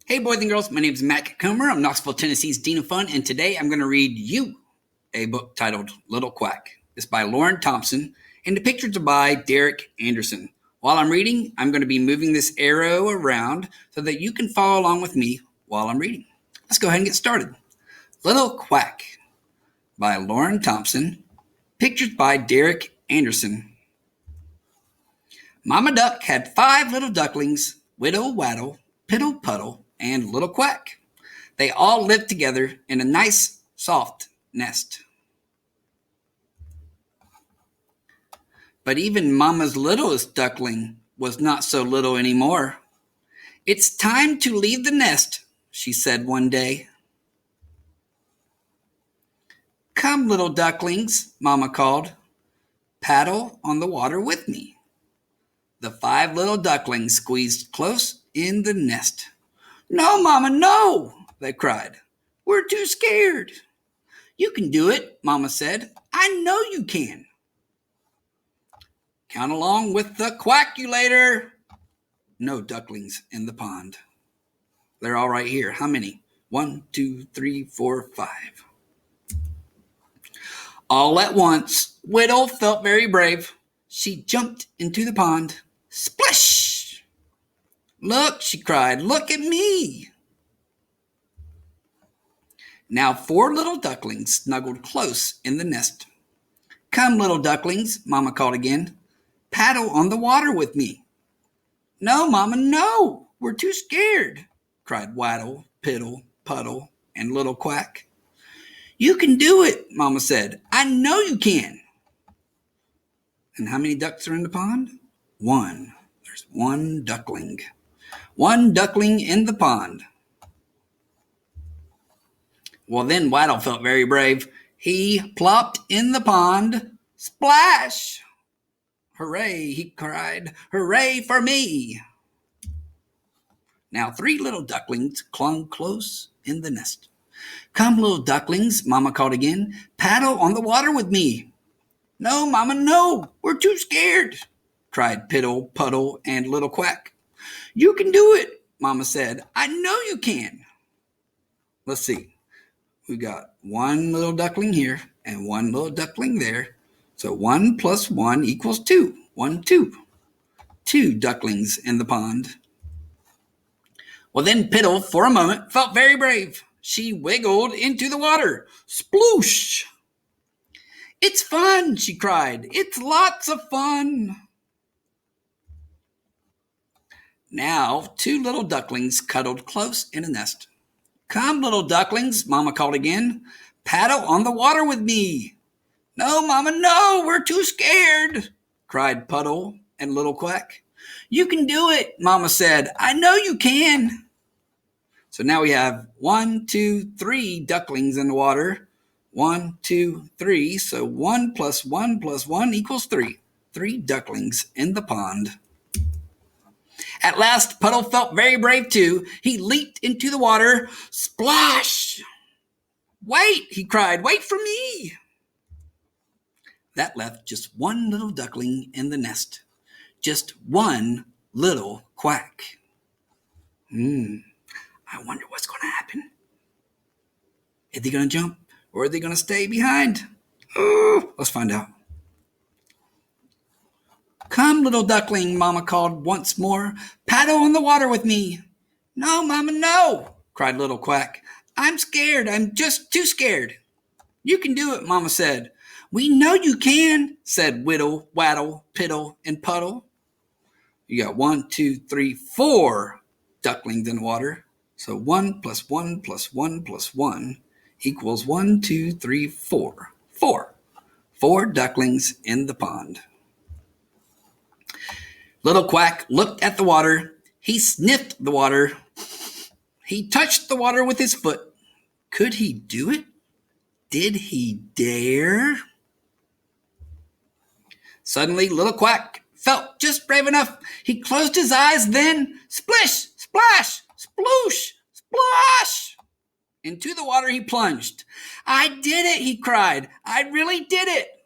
Hey boys and girls, my name is Matt Comer. I'm Knoxville, Tennessee's Dean of Fun, and today I'm going to read you a book titled Little Quack. It's by Lauren Thompson, and the pictures are by Derek Anderson. While I'm reading, I'm going to be moving this arrow around so that you can follow along with me while I'm reading. Let's go ahead and get started. Little Quack by Lauren Thompson, pictures by Derek Anderson. Mama Duck had 5 little ducklings, Whittle Waddle, Piddle Puddle, and Little Quack. They all lived together in a nice, soft nest. But even Mama's littlest duckling was not so little anymore. "It's time to leave the nest," she said one day. "Come, little ducklings," Mama called. "Paddle on the water with me." The 5 little ducklings squeezed close in the nest. "No, Mama, no," they cried. "We're too scared." "You can do it," Mama said. "I know you can." "Count along with the quackulator." No ducklings in the pond. They're all right here. How many? 1, 2, 3, 4, 5. All at once, Whittle felt very brave. She jumped into the pond. Splish! "Look," she cried, "look at me." Now 4 little ducklings snuggled close in the nest. "Come, little ducklings," Mama called again. "Paddle on the water with me." "No, Mama, no. We're too scared," cried Waddle, Piddle, Puddle, and Little Quack. "You can do it," Mama said. "I know you can." And how many ducks are in the pond? 1. There's 1 duckling. 1 duckling in the pond. Well, then Waddle felt very brave. He plopped in the pond. Splash! "Hooray," he cried. "Hooray for me." Now 3 little ducklings clung close in the nest. "Come, little ducklings," Mama called again. "Paddle on the water with me." "No, Mama, no. We're too scared," cried Piddle, Puddle, and Little Quack. "You can do it," Mama said. "I know you can." Let's see. We got 1 little duckling here and 1 little duckling there. So 1 plus 1 equals 2. 1, 2. 2 ducklings in the pond. Well, then Piddle, for a moment, felt very brave. She wiggled into the water. Sploosh! "It's fun," she cried. "It's lots of fun." Now 2 little ducklings cuddled close in a nest. "Come, little ducklings," Mama called again. "Paddle on the water with me." "No, Mama, no. We're too scared," cried Puddle and Little Quack. "You can do it," Mama said. "I know you can." So now we have 1, 2, 3 ducklings in the water. 1, 2, 3. So 1 plus 1 plus 1 equals 3. 3 ducklings in the pond. At last, Puddle felt very brave too. He leaped into the water. Splash! "Wait," he cried. "Wait for me." That left just 1 little duckling in the nest. Just 1 little quack. I wonder what's going to happen. Are they going to jump or are they going to stay behind? Oh, let's find out. "Come, little duckling," Mama called once more. "Paddle on the water with me." "No, Mama, no," cried Little Quack. "I'm scared. I'm just too scared." "You can do it," Mama said. "We know you can," said Whittle, Waddle, Piddle, and Puddle. You got 1, 2, 3, 4 ducklings in the water. So 1 plus 1 plus 1 plus 1 equals 1, 2, 3, 4. 4. 4 ducklings in the pond. Little Quack looked at the water. He sniffed the water. He touched the water with his foot. Could he do it? Did he dare? Suddenly, Little Quack felt just brave enough. He closed his eyes, then splish, splash, sploosh, splash. Into the water he plunged. "I did it," he cried. "I really did it."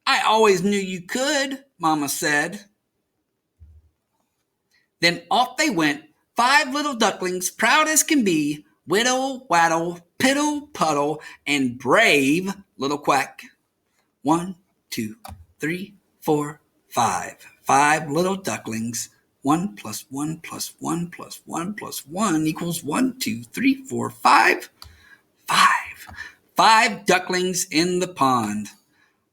"I always knew you could," Mama said. Then off they went, 5 little ducklings, proud as can be, whittle, waddle, piddle, puddle, and brave little Quack. 1, 2, 3, 4, 5. 5 little ducklings. 1 plus 1 plus 1 plus 1 plus 1 equals 1, 2, 3, 4, 5. 5. 5 ducklings in the pond.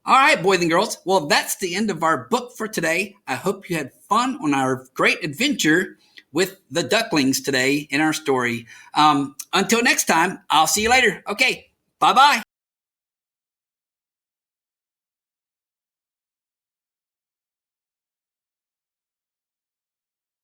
All right, boys and girls. Well, that's the end of our book for today. I hope you had fun on our great adventure with the ducklings today in our story. Until next time, I'll see you later. Okay, bye-bye.